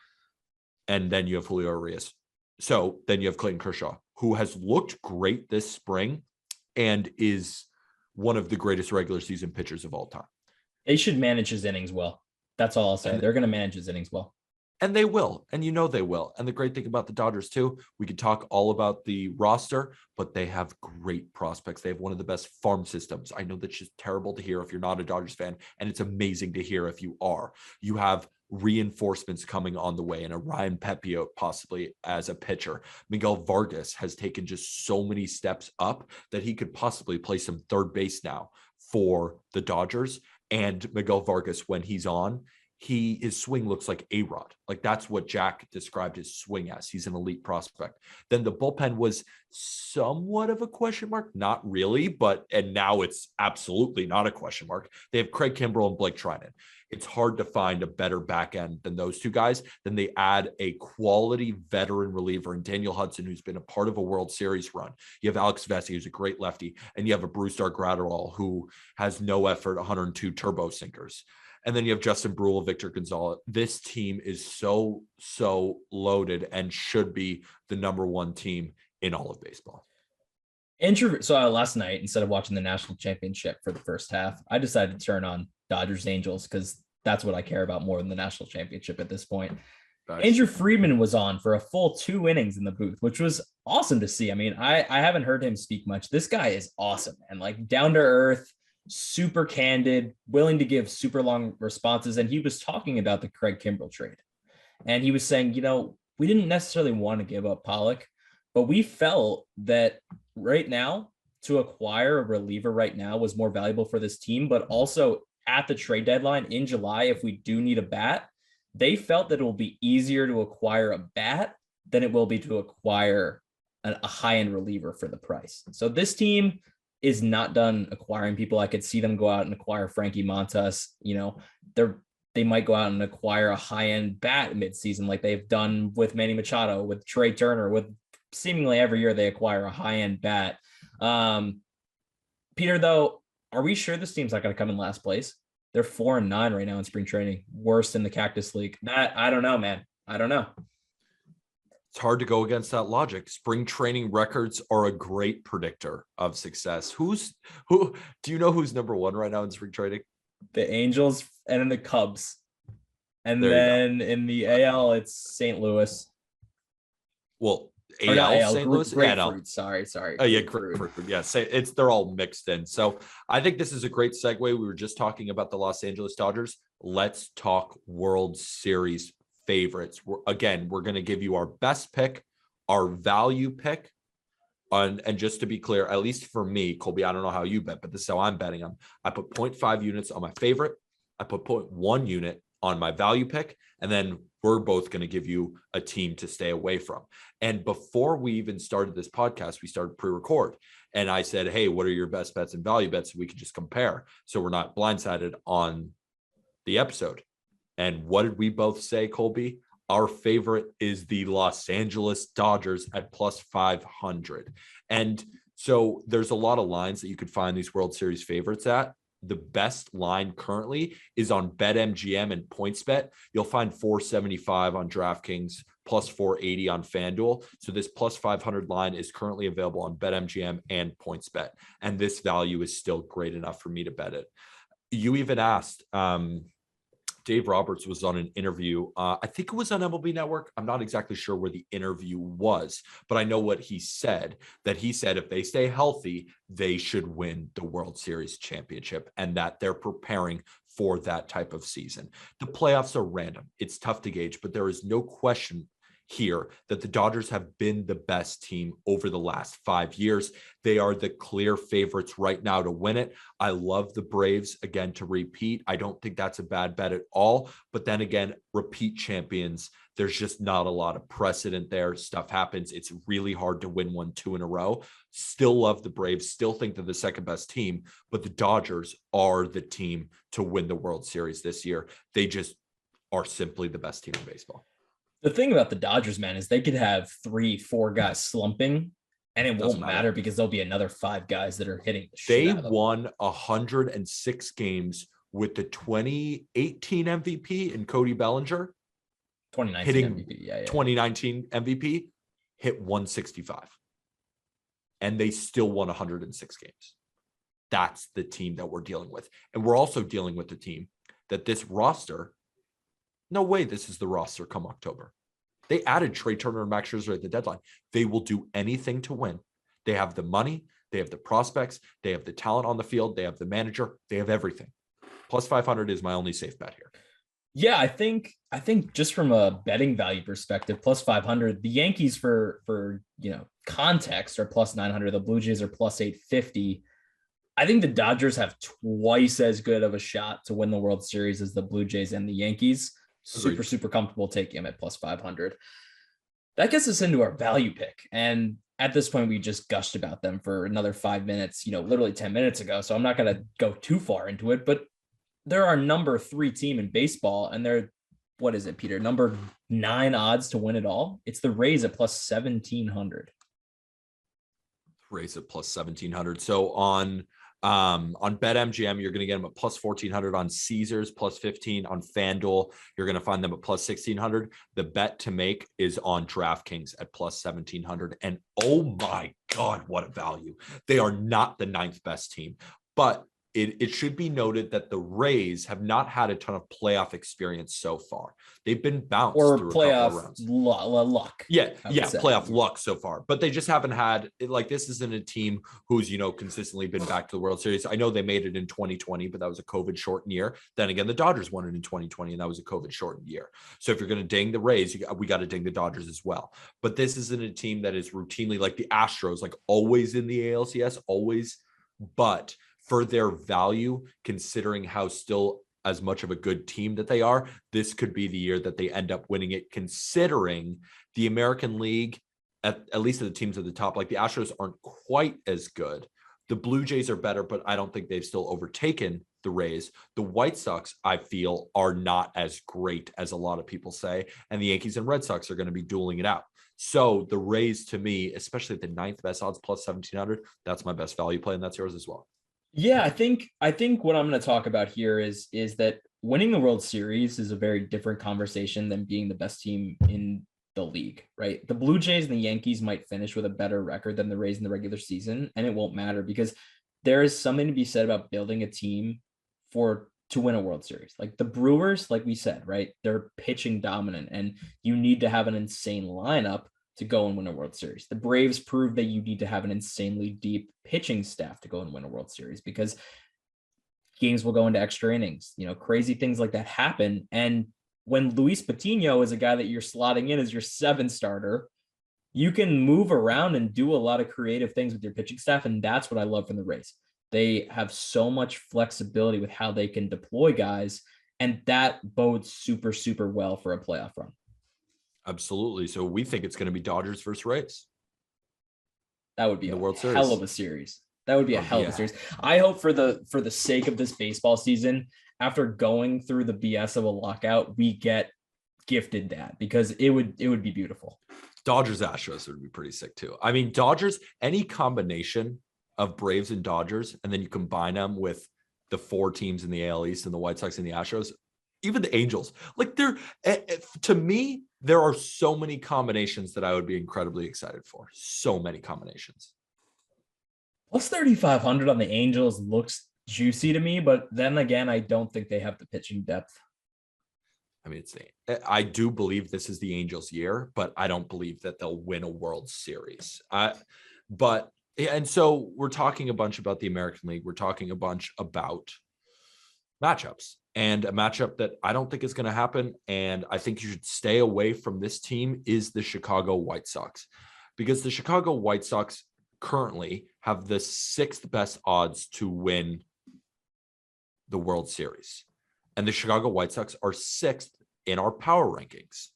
And then you have Julio Urias. So then you have Clayton Kershaw, who has looked great this spring and is one of the greatest regular season pitchers of all time. They should manage his innings well. That's all I'll say. They're going to manage his innings well. And they will. And you know they will. And the great thing about the Dodgers, too, we could talk all about the roster, but they have great prospects. They have one of the best farm systems. I know that's just terrible to hear if you're not a Dodgers fan, and it's amazing to hear if you are. You have reinforcements coming on the way, and a Ryan Pepiot possibly as a pitcher. Miguel Vargas has taken just so many steps up that he could possibly play some third base now for the Dodgers. And Miguel Vargas, when he's on, his swing looks like A-Rod. Like that's what Jack described his swing as. He's an elite prospect. Then the bullpen was somewhat of a question mark. Not really, and now it's absolutely not a question mark. They have Craig Kimbrell and Blake Trinan. It's hard to find a better back end than those 2 guys. Then they add a quality veteran reliever in Daniel Hudson, who's been a part of a World Series run. You have Alex Vesey, who's a great lefty, and you have a Brewstar Gratterall, who has no effort, 102 turbo sinkers. And then you have Justin Brule, Victor Gonzalez. This team is so loaded and should be the number 1 team in all of baseball. So last night, instead of watching the national championship for the first half, I decided to turn on Dodgers Angels because that's what I care about more than the national championship at this point. Nice. Andrew Friedman was on for a full 2 innings in the booth, which was awesome to see. I mean, I haven't heard him speak much. This guy is awesome and like down to earth, super candid, willing to give super long responses. And he was talking about the Craig Kimbrell trade. And he was saying, we didn't necessarily want to give up Pollock, but we felt that right now to acquire a reliever right now was more valuable for this team, but also at the trade deadline in July, if we do need a bat, they felt that it will be easier to acquire a bat than it will be to acquire a high-end reliever for the price. So this team is not done acquiring people. I could see them go out and acquire Frankie Montas. They might go out and acquire a high-end bat midseason like they've done with Manny Machado, with Trey Turner, with seemingly every year they acquire a high-end bat. Peter, though, are we sure this team's not going to come in last place? They're 4-9 right now in spring training, worst in the Cactus League. That I don't know, man. I don't know. It's hard to go against that logic. Spring training records are a great predictor of success. Who do you know who's number one right now in spring training? The Angels and then the Cubs. And then in the AL, it's St. Louis. Well, AL, St. Louis. Grapefruit. Sorry. Oh yeah, grapefruit. Yeah, they're all mixed in. So I think this is a great segue. We were just talking about the Los Angeles Dodgers. Let's talk World Series favorites. We're going to give you our best pick, our value pick. And just to be clear, at least for me, Colby, I don't know how you bet, but this is how I'm betting them. I put 0.5 units on my favorite. I put 0.1 unit on my value pick. And then we're both going to give you a team to stay away from. And before we even started this podcast, we started pre-record. And I said, hey, what are your best bets and value bets? So we can just compare. So we're not blindsided on the episode. And what did we both say, Colby? Our favorite is the Los Angeles Dodgers at plus 500. And so there's a lot of lines that you could find these World Series favorites at. The best line currently is on BetMGM and PointsBet. You'll find 475 on DraftKings, plus 480 on FanDuel. So this plus 500 line is currently available on BetMGM and PointsBet. And this value is still great enough for me to bet it. You even asked, Dave Roberts was on an interview. I think it was on MLB Network. I'm not exactly sure where the interview was, but I know what he said, that he said if they stay healthy, they should win the World Series championship and that they're preparing for that type of season. The playoffs are random. It's tough to gauge, but there is no question here that the Dodgers have been the best team over the last 5 years. They are the clear favorites right now to win it. I love the Braves, again, to repeat. I don't think that's a bad bet at all. But then again, repeat champions, there's just not a lot of precedent there. Stuff happens. It's really hard to win 1-2 in a row. Still love the Braves, still think they're the second best team, but the Dodgers are the team to win the World Series this year. They just are simply the best team in baseball. The thing about the Dodgers, man, is they could have 3-4 guys slumping and it won't matter because there'll be another 5 guys that are hitting the shit out of them. They won 106 games with the 2018 MVP and Cody Bellinger. 2019 MVP, yeah. 2019 MVP hit 165. And they still won 106 games. That's the team that we're dealing with. And we're also dealing with the team that this roster, no way this is the roster come October. They added Trey Turner and Max Scherzer at the deadline. They will do anything to win. They have the money. They have the prospects. They have the talent on the field. They have the manager. They have everything. Plus 500 is my only safe bet here. Yeah, I think just from a betting value perspective, plus 500, the Yankees for context are plus 900. The Blue Jays are plus 850. I think the Dodgers have twice as good of a shot to win the World Series as the Blue Jays and the Yankees. Super comfortable taking him at plus 500. That gets us into our value pick. And at this point, we just gushed about them for another 5 minutes, literally 10 minutes ago. So I'm not going to go too far into it, but they're our number 3 team in baseball. And they're, what is it, Peter? Number 9 odds to win it all. It's the Rays at plus 1,700. Rays at plus 1,700. So on BetMGM, you're going to get them at plus 1,400. On Caesars, plus 15. On FanDuel, you're going to find them at plus 1,600. The bet to make is on DraftKings at plus 1,700. And oh my God, what a value. They are not the 9th best team, but it should be noted that the Rays have not had a ton of playoff experience so far. They've been bounced or through a couple of playoff rounds. luck. Yeah, I would say. playoff luck so far, but they just haven't had like this isn't a team who's consistently been back to the World Series. I know they made it in 2020, but that was a COVID shortened year. Then again, the Dodgers won it in 2020, and that was a COVID shortened year. So if you're going to ding the Rays, we got to ding the Dodgers as well. But this isn't a team that is routinely like the Astros, like always in the ALCS, always, but for their value, considering how still as much of a good team that they are, this could be the year that they end up winning it, considering the American League, at least the teams at the top, like the Astros aren't quite as good. The Blue Jays are better, but I don't think they've still overtaken the Rays. The White Sox, I feel, are not as great as a lot of people say, and the Yankees and Red Sox are going to be dueling it out. So the Rays, to me, especially at the 9th best odds plus 1,700, that's my best value play, and that's yours as well. Yeah, I think what I'm going to talk about here is that winning the World Series is a very different conversation than being the best team in the league, right? The Blue Jays and the Yankees might finish with a better record than the Rays in the regular season, and it won't matter because there is something to be said about building a team to win a World Series. Like the Brewers, like we said, right? They're pitching dominant, and you need to have an insane lineup to go and win a World Series. The Braves proved that you need to have an insanely deep pitching staff to go and win a World Series because games will go into extra innings. Crazy things like that happen. And when Luis Patino is a guy that you're slotting in as your 7th starter, you can move around and do a lot of creative things with your pitching staff. And that's what I love from the Rays. They have so much flexibility with how they can deploy guys. And that bodes super, super well for a playoff run. Absolutely. So we think it's going to be Dodgers versus Rays. That would be the a World Series. hell of a series. That would be a hell of a series. I hope for the sake of this baseball season, after going through the BS of a lockout, we get gifted that because it would be beautiful. Dodgers Astros would be pretty sick too. I mean, Dodgers, any combination of Braves and Dodgers, and then you combine them with the 4 teams in the AL East and the White Sox and the Astros, even the Angels, like to me, there are so many combinations that I would be incredibly excited for. So many combinations. Plus 3,500 on the Angels looks juicy to me, but then again, I don't think they have the pitching depth. I mean, I do believe this is the Angels' year, but I don't believe that they'll win a World Series. And so we're talking a bunch about the American League. We're talking a bunch about matchups, and a matchup that I don't think is going to happen. And I think you should stay away from this team is the Chicago White Sox, because the Chicago White Sox currently have the 6th best odds to win the World Series. And the Chicago White Sox are 6th in our power rankings.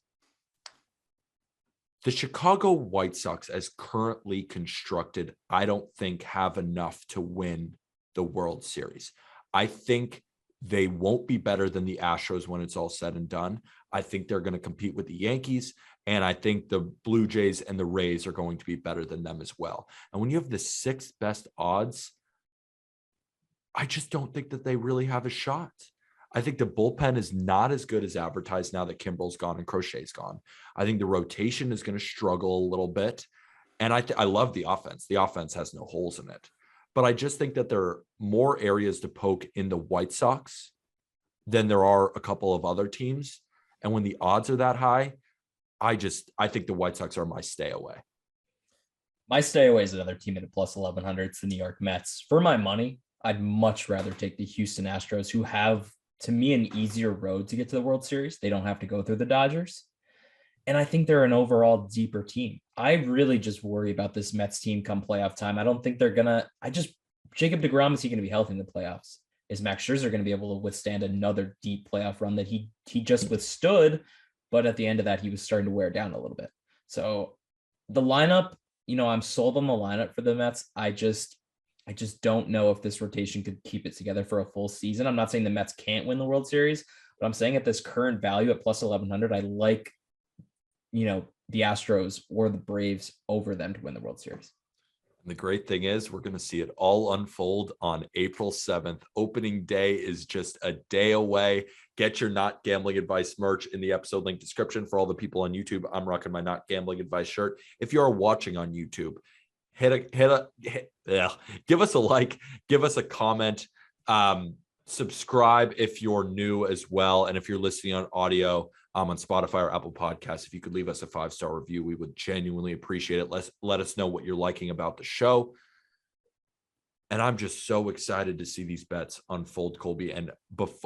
The Chicago White Sox, as currently constructed, I don't think have enough to win the World Series. I think they won't be better than the Astros when it's all said and done. I think they're going to compete with the Yankees, and I think the Blue Jays and the Rays are going to be better than them as well. And when you have the 6th best odds, I just don't think that they really have a shot. I think the bullpen is not as good as advertised now that Kimbrel's gone and Crochet's gone. I think the rotation is going to struggle a little bit. And I love the offense. The offense has no holes in it. But I just think that there are more areas to poke in the White Sox than there are a couple of other teams. And when the odds are that high, I think the White Sox are my stay away. My stay away is another team at a plus 1,100. It's the New York Mets. For my money, I'd much rather take the Houston Astros, who have, to me, an easier road to get to the World Series. They don't have to go through the Dodgers. And I think they're an overall deeper team. I really just worry about this Mets team come playoff time. I don't think they're going to, Jacob deGrom, is he going to be healthy in the playoffs? Is Max Scherzer going to be able to withstand another deep playoff run that he just withstood? But at the end of that, he was starting to wear down a little bit. So the lineup, I'm sold on the lineup for the Mets. I just don't know if this rotation could keep it together for a full season. I'm not saying the Mets can't win the World Series, but I'm saying at this current value at plus 1,100, I like, the Astros or the Braves over them to win the World Series. And the great thing is we're going to see it all unfold on April 7th. Opening day is just a day away. Get your Not Gambling Advice merch in the episode link description. For all the people on YouTube, I'm rocking my Not Gambling Advice shirt. If you're watching on YouTube, give us a like, give us a comment, Subscribe if you're new as well. And if you're listening on audio on Spotify or Apple Podcasts, if you could leave us a 5-star review, we would genuinely appreciate it. Let us know what you're liking about the show. And I'm just so excited to see these bets unfold, Colby. And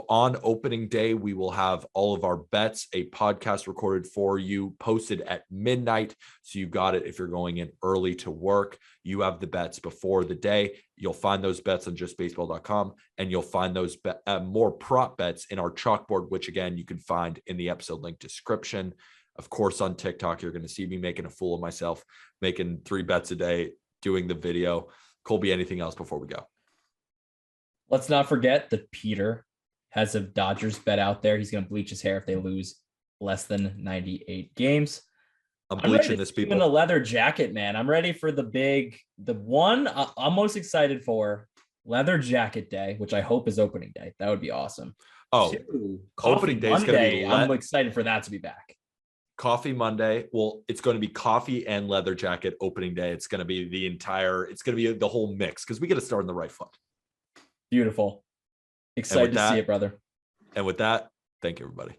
on opening day, we will have all of our bets, a podcast recorded for you, posted at midnight. So you got it if you're going in early to work. You have the bets before the day. You'll find those bets on justbaseball.com, and you'll find those more prop bets in our chalkboard, which, again, you can find in the episode link description. Of course, on TikTok, you're going to see me making a fool of myself, making 3 bets a day, doing the video. Colby, anything else before we go? Let's not forget that Peter has a Dodgers bet out there. He's going to bleach his hair if they lose less than 98 games. I'm bleaching this, people. In a leather jacket, man. I'm ready for the one I'm most excited for, leather jacket day, which I hope is opening day. That would be awesome. Oh, 2, opening day is going to be I'm excited for that to be back. Coffee Monday. Well, it's going to be coffee and leather jacket opening day. It's going to be it's going to be the whole mix because we got to start on the right foot. Beautiful. Excited to see it, brother. And with that, thank you, everybody.